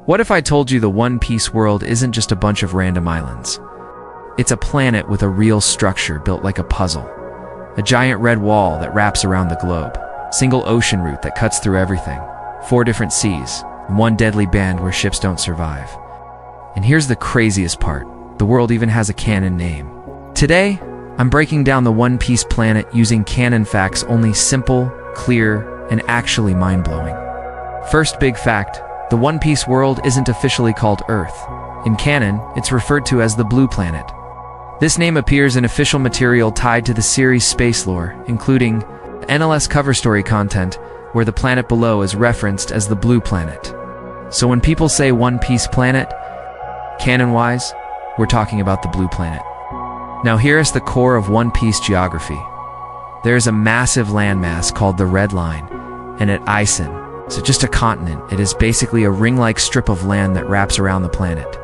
What if I told you the One Piece world isn't just a bunch of random islands? It's a planet with a real structure built like a puzzle. A giant red wall that wraps around the globe. Single ocean route that cuts through everything. 4 different seas. And 1 deadly band where ships don't survive. And here's the craziest part. The world even has a canon name. Today, I'm breaking down the One Piece planet using canon facts only simple, clear, and actually mind-blowing. First big fact, the One Piece world isn't officially called Earth. In canon, it's referred to as the Blue Planet. This name appears in official material tied to the series' space lore, including NLS cover story content, where the planet below is referenced as the Blue Planet. So when people say One Piece planet, canon-wise, we're talking about the Blue Planet. Now here is the core of One Piece geography. There is a massive landmass called the Red Line, and at Isen, so just a continent, it is basically a ring-like strip of land that wraps around the planet.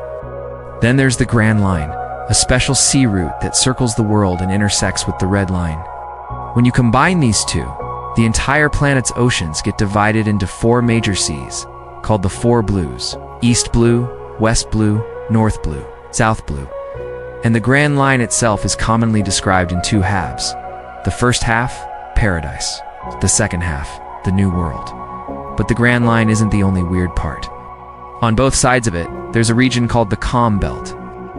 Then there's the Grand Line, a special sea route that circles the world and intersects with the Red Line. When you combine these two, the entire planet's oceans get divided into 4 major seas, called the 4 Blues: East Blue, West Blue, North Blue, South Blue. And the Grand Line itself is commonly described in 2 halves. The first half, paradise. The second half, the New World. But the Grand Line isn't the only weird part. On both sides of it, there's a region called the Calm Belt.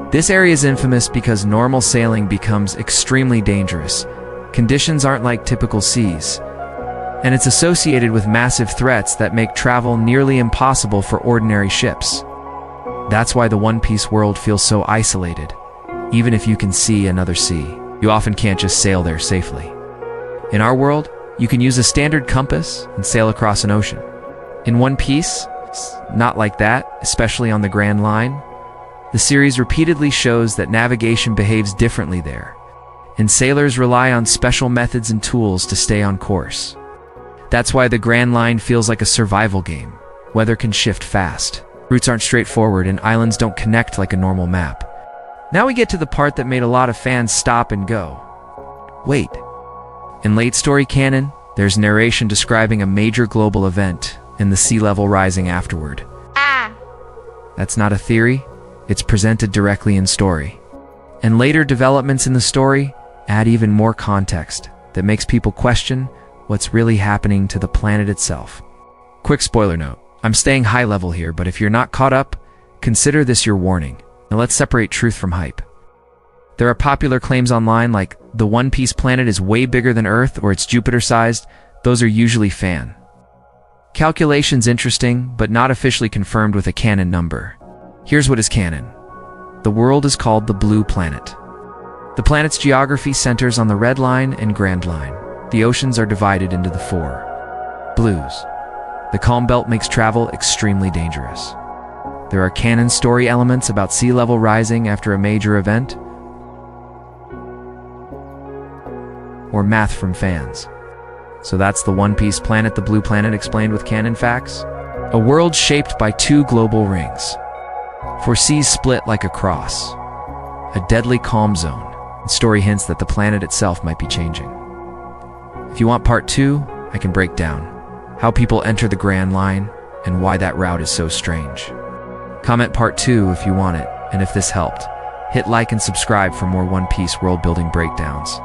This area is infamous because normal sailing becomes extremely dangerous. Conditions aren't like typical seas. And it's associated with massive threats that make travel nearly impossible for ordinary ships. That's why the One Piece world feels so isolated. Even if you can see another sea, you often can't just sail there safely. In our world, you can use a standard compass and sail across an ocean. In One Piece, not like that, especially on the Grand Line. The series repeatedly shows that navigation behaves differently there, and sailors rely on special methods and tools to stay on course. That's why the Grand Line feels like a survival game. Weather can shift fast. Routes aren't straightforward, and islands don't connect like a normal map. Now we get to the part that made a lot of fans stop and go. Wait. In late story canon, there's narration describing a major global event and the sea level rising afterward. That's not a theory, it's presented directly in story. And later developments in the story add even more context that makes people question what's really happening to the planet itself. Quick spoiler note, I'm staying high level here, but if you're not caught up, consider this your warning. Now let's separate truth from hype. There are popular claims online like the One Piece planet is way bigger than Earth or it's Jupiter-sized. Those are usually fan calculations, interesting, but not officially confirmed with a canon number. Here's what is canon. The world is called the Blue Planet. The planet's geography centers on the Red Line and Grand Line. The oceans are divided into the 4 Blues. The Calm Belt makes travel extremely dangerous. There are canon story elements about sea level rising after a major event, or math from fans. So that's the One Piece planet, the Blue Planet, explained with canon facts. A world shaped by 2 global rings. 4 seas split like a cross. A deadly calm zone. And story hints that the planet itself might be changing. If you want part 2, I can break down how people enter the Grand Line and why that route is so strange. Comment part 2 if you want it, and if this helped, hit like and subscribe for more One Piece world building breakdowns.